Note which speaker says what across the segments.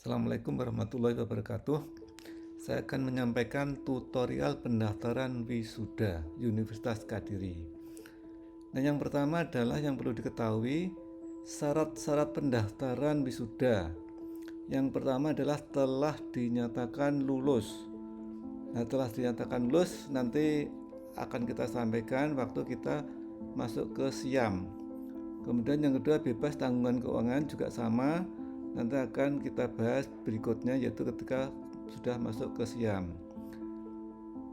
Speaker 1: Assalamualaikum warahmatullahi wabarakatuh. Saya akan menyampaikan tutorial pendaftaran wisuda Universitas Kediri. Nah, yang pertama adalah yang perlu diketahui syarat-syarat pendaftaran wisuda. Yang pertama adalah telah dinyatakan lulus. Nah, telah dinyatakan lulus nanti akan kita sampaikan waktu kita masuk ke SIAM. Kemudian yang kedua, bebas tanggungan keuangan juga sama. Nanti akan kita bahas berikutnya, yaitu ketika sudah masuk ke SIAM.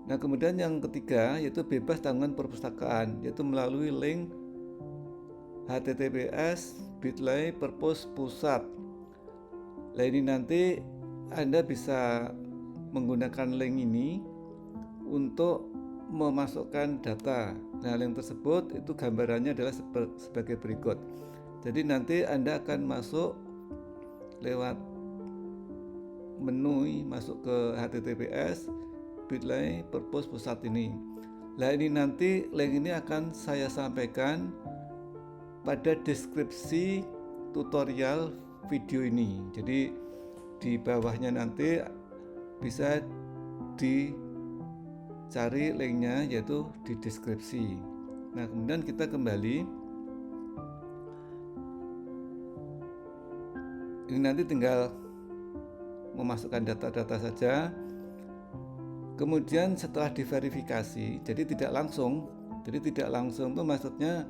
Speaker 1: Nah, kemudian yang ketiga yaitu bebas tanggungan perpustakaan, yaitu melalui link https://bit.ly/perpus/pusat. Nah, ini nanti Anda bisa menggunakan link ini untuk memasukkan data. Nah, link tersebut itu gambarannya adalah sebagai berikut. Jadi nanti Anda akan masuk lewat menu, masuk ke https bit.ly/perpus/pusat ini. Nah, ini nanti link ini akan saya sampaikan pada deskripsi tutorial video ini. Jadi di bawahnya nanti bisa dicari linknya, yaitu di deskripsi. Nah, kemudian kita kembali. Ini nanti tinggal memasukkan data-data saja. Kemudian setelah diverifikasi, jadi tidak langsung itu maksudnya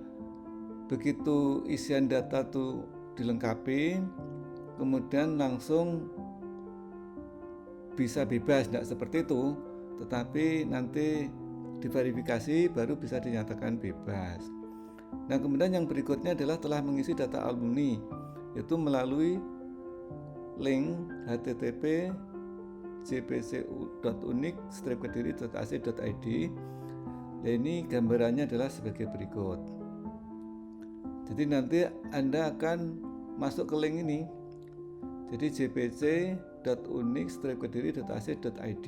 Speaker 1: begitu isian data itu dilengkapi, kemudian langsung bisa bebas, tidak seperti itu. Tetapi nanti diverifikasi baru bisa dinyatakan bebas. Nah, kemudian yang berikutnya adalah telah mengisi data alumni, yaitu melalui link http://jpcu.unik-kediri.ac.id. Nah, ini gambarannya adalah sebagai berikut. Jadi nanti Anda akan masuk ke link ini. Jadi jpc.unik-kediri.ac.id.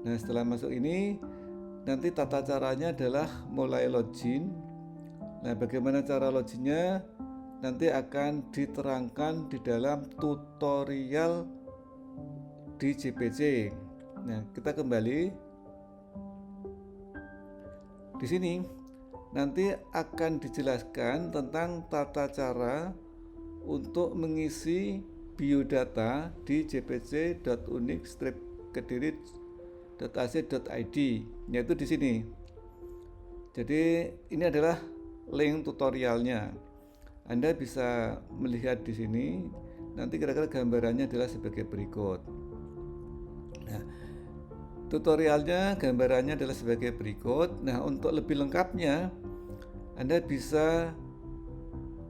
Speaker 1: Nah, setelah masuk ini nanti tata caranya adalah mulai login. Nah, bagaimana cara loginnya? Nanti akan diterangkan di dalam tutorial di JPC. Nah, kita kembali di sini. Nanti akan dijelaskan tentang tata cara untuk mengisi biodata di jpc.unik-kediri.ac.id, yaitu di sini. Jadi ini adalah link tutorialnya. Anda bisa melihat di sini. Nanti kira-kira gambarannya adalah sebagai berikut. Nah, tutorialnya gambarannya adalah sebagai berikut. Nah, untuk lebih lengkapnya Anda bisa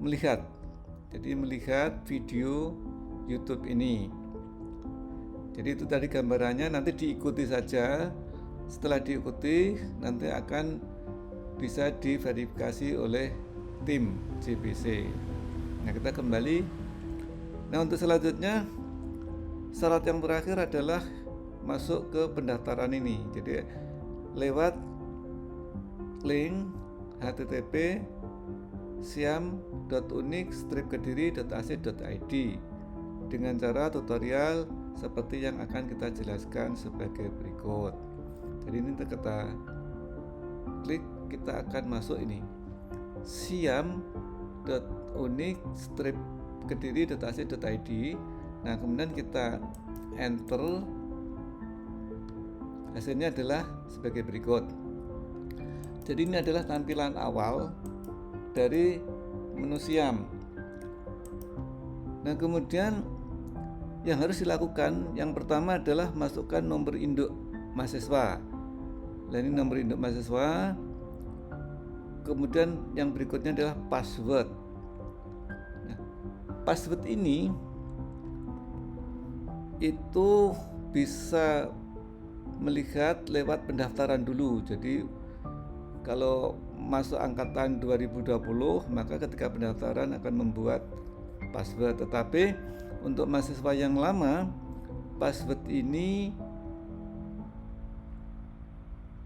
Speaker 1: melihat. Jadi melihat video YouTube ini. Jadi itu tadi gambarannya, nanti diikuti saja. Setelah diikuti nanti akan bisa diverifikasi oleh tim JPC. Nah, kita kembali. Nah, untuk selanjutnya syarat yang terakhir adalah masuk ke pendaftaran ini. Jadi lewat link http://siam.unik-kediri.ac.id dengan cara tutorial seperti yang akan kita jelaskan sebagai berikut. Jadi ini kita klik, kita akan masuk ini siam.unik-kediri.ac.id. Nah, kemudian kita enter. Hasilnya adalah sebagai berikut. Jadi ini adalah tampilan awal dari menu SIAM. Nah, kemudian yang harus dilakukan yang pertama adalah masukkan nomor induk mahasiswa. Nah, ini nomor induk mahasiswa. Kemudian yang berikutnya adalah password. Nah, password ini itu bisa melihat lewat pendaftaran dulu. Jadi kalau masuk angkatan 2020, maka ketika pendaftaran akan membuat password. Tetapi untuk mahasiswa yang lama, password ini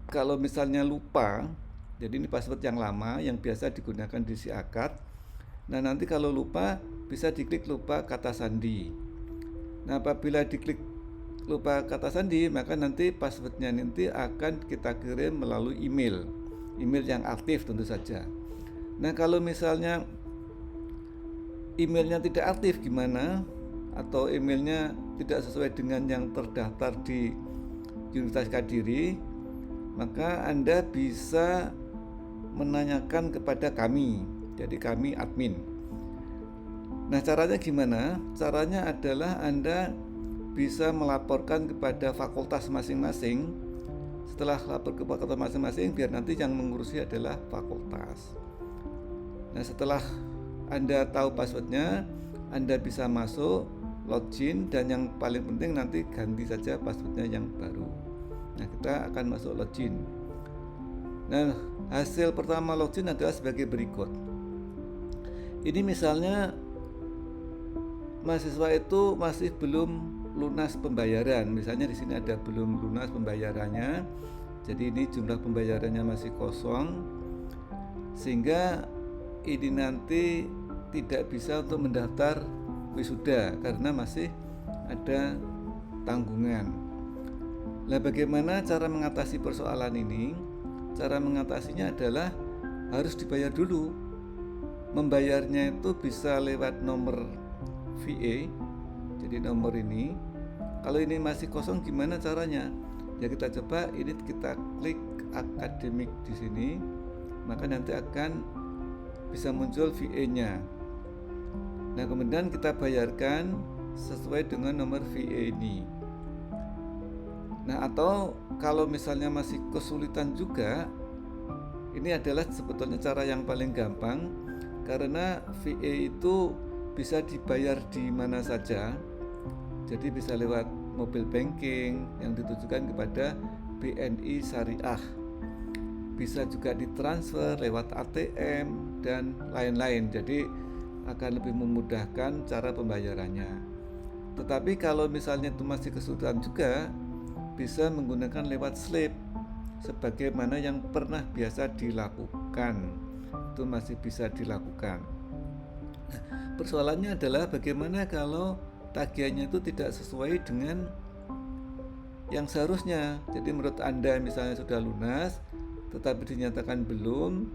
Speaker 1: kalau misalnya lupa, jadi ini password yang lama yang biasa digunakan di SIAKAD. Nah, nanti kalau lupa bisa diklik lupa kata sandi. Nah, apabila diklik lupa kata sandi, maka nanti passwordnya nanti akan kita kirim melalui email yang aktif tentu saja. Nah, kalau misalnya emailnya tidak aktif gimana, atau emailnya tidak sesuai dengan yang terdaftar di Universitas Kediri, maka Anda bisa menanyakan kepada kami, jadi kami admin. Nah, caranya gimana? Caranya adalah Anda bisa melaporkan kepada fakultas masing-masing. Setelah lapor ke fakultas masing-masing, biar nanti yang mengurusi adalah fakultas. Nah, setelah Anda tahu passwordnya, Anda bisa masuk, login, dan yang paling penting nanti ganti saja passwordnya yang baru. Nah, kita akan masuk login. Nah, hasil pertama login adalah sebagai berikut. Ini misalnya mahasiswa itu masih belum lunas pembayaran. Misalnya di sini ada belum lunas pembayarannya. Jadi ini jumlah pembayarannya masih kosong, sehingga ini nanti tidak bisa untuk mendaftar wisuda karena masih ada tanggungan. Nah, bagaimana cara mengatasi persoalan ini? Cara mengatasinya adalah harus dibayar dulu. Membayarnya itu bisa lewat nomor VA, jadi nomor ini. Kalau ini masih kosong gimana caranya? Ya kita coba, ini kita klik akademik di sini, maka nanti akan bisa muncul VA-nya. Nah, kemudian kita bayarkan sesuai dengan nomor VA ini. Nah, atau kalau misalnya masih kesulitan juga, ini adalah sebetulnya cara yang paling gampang, karena VA itu bisa dibayar di mana saja. Jadi bisa lewat mobile banking yang ditujukan kepada BNI Syariah. Bisa juga ditransfer lewat ATM dan lain-lain. Jadi akan lebih memudahkan cara pembayarannya. Tetapi kalau misalnya itu masih kesulitan juga, bisa menggunakan lewat slip sebagaimana yang pernah biasa dilakukan. Itu masih bisa dilakukan. Persoalannya adalah bagaimana kalau tagihannya itu tidak sesuai dengan yang seharusnya. Jadi menurut Anda misalnya sudah lunas tetapi dinyatakan belum,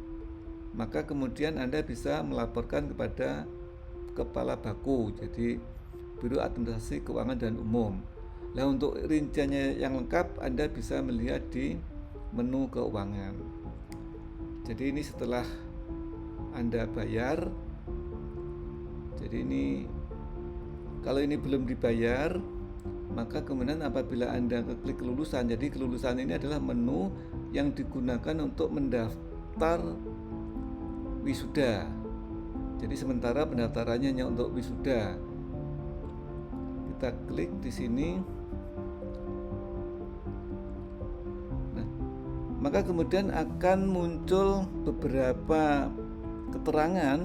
Speaker 1: maka kemudian Anda bisa melaporkan kepada Kepala Baku, jadi Biro Administrasi Keuangan dan Umum. Nah, untuk rinciannya yang lengkap Anda bisa melihat di menu keuangan. Jadi ini setelah Anda bayar. Jadi ini kalau ini belum dibayar, maka kemudian apabila Anda klik kelulusan, jadi kelulusan ini adalah menu yang digunakan untuk mendaftar wisuda. Jadi sementara pendaftarannya hanya untuk wisuda. Kita klik di sini. Nah, maka kemudian akan muncul beberapa keterangan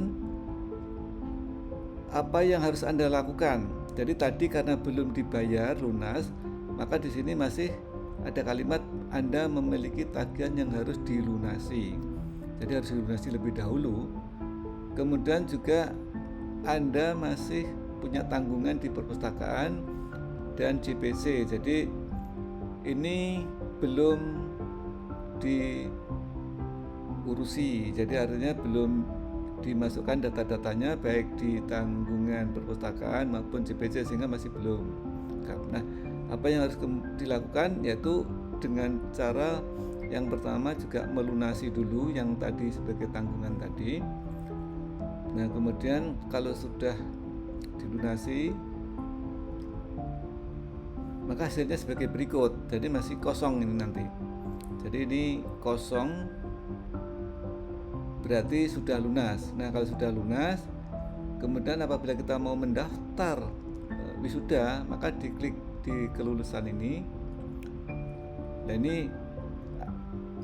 Speaker 1: apa yang harus Anda lakukan. Jadi tadi karena belum dibayar lunas, maka di sini masih ada kalimat Anda memiliki tagihan yang harus dilunasi. Jadi harus dilunasi lebih dahulu. Kemudian juga Anda masih punya tanggungan di perpustakaan dan JPC. Jadi ini belum diurusi. Jadi artinya belum dimasukkan data-datanya baik di tanggungan perpustakaan maupun JPC, sehingga masih belum. Nah, apa yang harus dilakukan yaitu dengan cara yang pertama juga melunasi dulu yang tadi sebagai tanggungan tadi. Nah, kemudian kalau sudah dilunasi, maka hasilnya sebagai berikut. Jadi masih kosong ini nanti. Jadi ini kosong berarti sudah lunas. Nah, kalau sudah lunas, kemudian apabila kita mau mendaftar wisuda, maka diklik di kelulusan ini. Nah, ini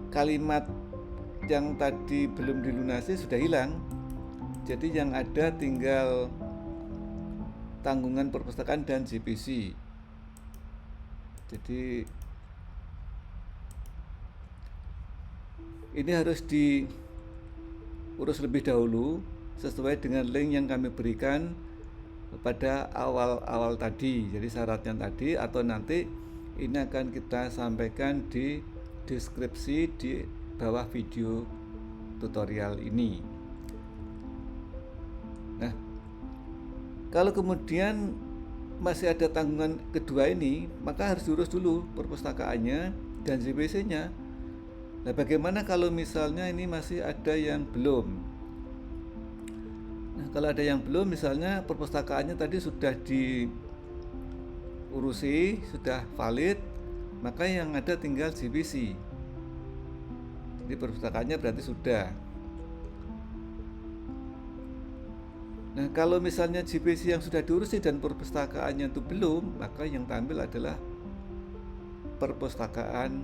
Speaker 1: kalimat yang tadi belum dilunasi sudah hilang. Jadi yang ada tinggal tanggungan perpustakaan dan JPC. Jadi ini harus diurus lebih dahulu sesuai dengan link yang kami berikan pada awal-awal tadi. Jadi syaratnya tadi, atau nanti ini akan kita sampaikan di deskripsi di bawah video tutorial ini. Nah, kalau kemudian masih ada tanggungan kedua ini, maka harus diurus dulu perpustakaannya dan JPC-nya. Nah, bagaimana kalau misalnya ini masih ada yang belum? Nah, kalau ada yang belum, misalnya perpustakaannya tadi sudah diurusi, sudah valid, maka yang ada tinggal JPC. Jadi perpustakaannya berarti sudah. Nah, kalau misalnya JPC yang sudah diurusi dan perpustakaannya itu belum, maka yang tampil adalah perpustakaan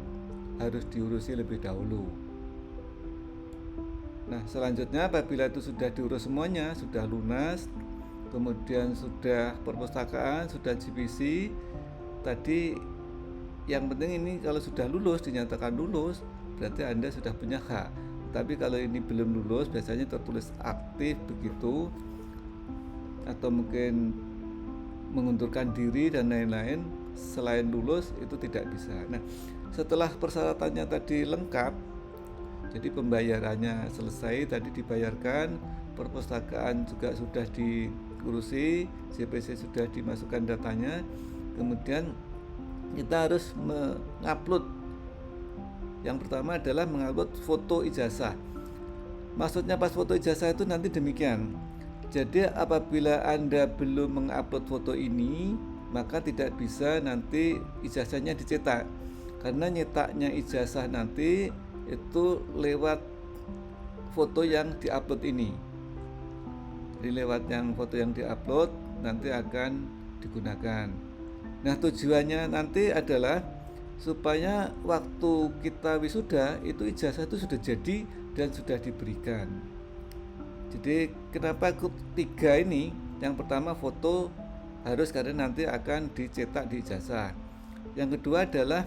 Speaker 1: harus diurusi lebih dahulu. Nah, selanjutnya apabila itu sudah diurus semuanya, sudah lunas, kemudian sudah perpustakaan, sudah JPC, tadi yang penting ini kalau sudah lulus, dinyatakan lulus, berarti Anda sudah punya hak. Tapi kalau ini belum lulus, biasanya tertulis aktif begitu, atau mungkin mengundurkan diri dan lain-lain, selain lulus itu tidak bisa. Nah, setelah persyaratannya tadi lengkap, jadi pembayarannya selesai, tadi dibayarkan, perpustakaan juga sudah diurusi, JPC sudah dimasukkan datanya, kemudian kita harus mengupload. Yang pertama adalah mengupload foto ijazah. Maksudnya pas foto ijazah itu nanti demikian. Jadi apabila Anda belum mengupload foto ini, maka tidak bisa nanti ijazahnya dicetak. Karena nyetaknya ijazah nanti itu lewat foto yang diupload ini. Jadi lewat yang foto yang diupload nanti akan digunakan. Nah, tujuannya nanti adalah supaya waktu kita wisuda itu ijazah itu sudah jadi dan sudah diberikan. Jadi kenapa tiga ini? Yang pertama foto harus, karena nanti akan dicetak di ijazah. Yang kedua adalah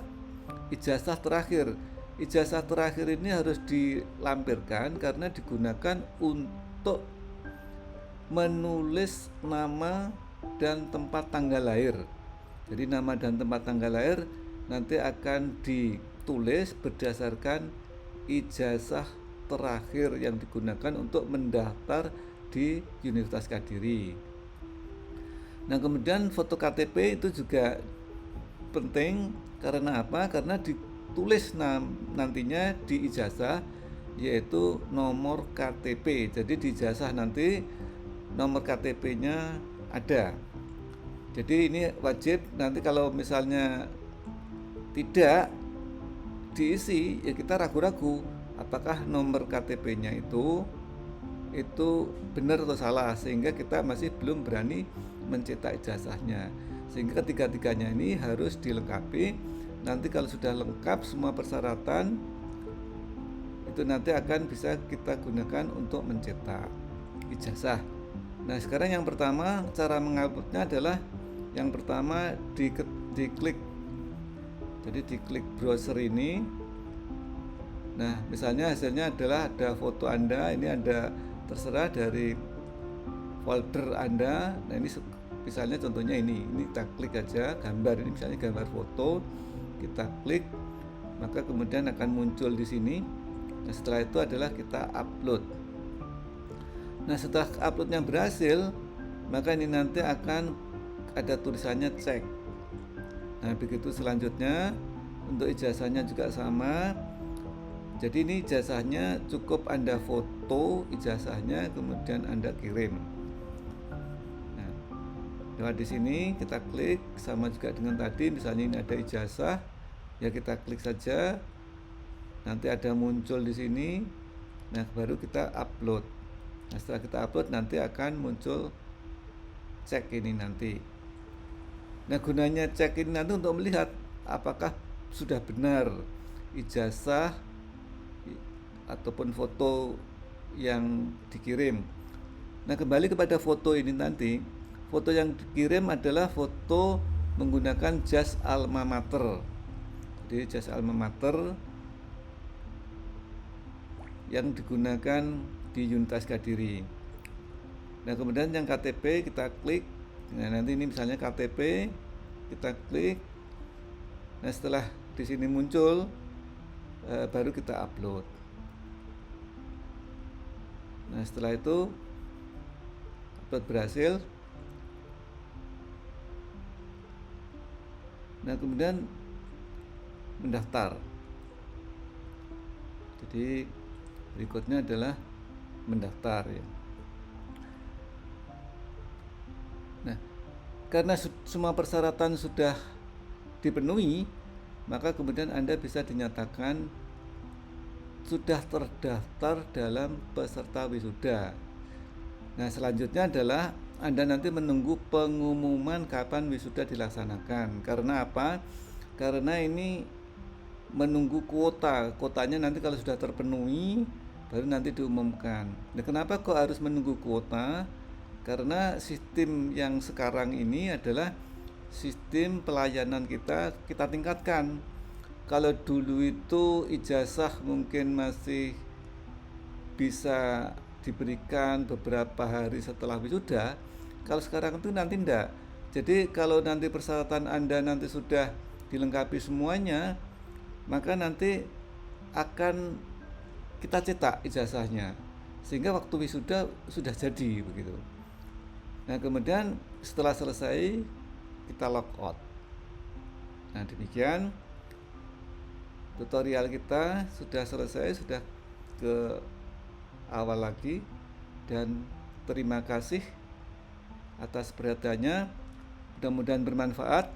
Speaker 1: ijazah terakhir. Ijazah terakhir ini harus dilampirkan karena digunakan untuk menulis nama dan tempat tanggal lahir. Jadi nama dan tempat tanggal lahir nanti akan ditulis berdasarkan ijazah terakhir yang digunakan untuk mendaftar di Universitas Kediri. Nah, kemudian foto KTP itu juga penting. Karena apa? Karena ditulis nantinya di ijazah, yaitu nomor KTP. Jadi di ijazah nanti nomor KTP-nya ada. Jadi ini wajib. Nanti kalau misalnya tidak diisi, ya kita ragu-ragu apakah nomor KTP-nya itu benar atau salah, sehingga kita masih belum berani mencetak ijazahnya. Sehingga ketiga-tiganya ini harus dilengkapi. Nanti kalau sudah lengkap semua persyaratan, itu nanti akan bisa kita gunakan untuk mencetak ijazah. Nah, sekarang yang pertama cara menguploadnya adalah yang pertama diklik. Jadi diklik browser ini. Nah, misalnya hasilnya adalah ada foto Anda, ini ada terserah dari folder Anda. Nah, ini misalnya contohnya ini kita klik aja gambar, ini misalnya gambar foto, kita klik, maka kemudian akan muncul di sini. Nah, setelah itu adalah kita upload. Nah, setelah uploadnya berhasil, maka ini nanti akan ada tulisannya cek. Nah, begitu selanjutnya untuk ijazahnya juga sama. Jadi ini ijazahnya cukup Anda foto ijazahnya kemudian Anda kirim. Nah, di sini kita klik, sama juga dengan tadi, misalnya ini ada ijazah, ya kita klik saja, nanti ada muncul di sini. Nah, baru kita upload. Nah, setelah kita upload nanti akan muncul cek ini nanti. Nah, gunanya cek ini nanti untuk melihat apakah sudah benar ijazah ataupun foto yang dikirim. Nah, kembali kepada foto ini nanti. Foto yang dikirim adalah foto menggunakan jas alma mater. Jadi jas alma mater yang digunakan di Universitas Kediri. Nah, kemudian yang KTP kita klik. Nah, nanti ini misalnya KTP, kita klik. Nah, setelah di sini muncul, baru kita upload. Nah, setelah itu upload berhasil. Nah, kemudian mendaftar. Jadi berikutnya adalah mendaftar ya. Nah, karena semua persyaratan sudah dipenuhi, maka kemudian Anda bisa dinyatakan sudah terdaftar dalam peserta wisuda. Nah, selanjutnya adalah Anda nanti menunggu pengumuman kapan wisuda dilaksanakan. Karena apa? Karena ini menunggu kuota. Kuotanya nanti kalau sudah terpenuhi baru nanti diumumkan. Nah, kenapa kok harus menunggu kuota? Karena sistem yang sekarang ini adalah sistem pelayanan kita tingkatkan. Kalau dulu itu ijazah mungkin masih bisa diberikan beberapa hari setelah wisuda, kalau sekarang itu nanti enggak. Jadi kalau nanti persyaratan Anda nanti sudah dilengkapi semuanya, maka nanti akan kita cetak ijazahnya, sehingga waktu wisuda sudah jadi begitu. Nah, kemudian setelah selesai kita log out. Nah, demikian tutorial kita sudah selesai, sudah ke awal lagi, dan terima kasih atas perhatiannya. Mudah-mudahan bermanfaat.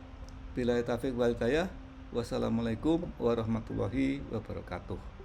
Speaker 1: Billahi taufiq wal hidayah. Wassalamualaikum warahmatullahi wabarakatuh.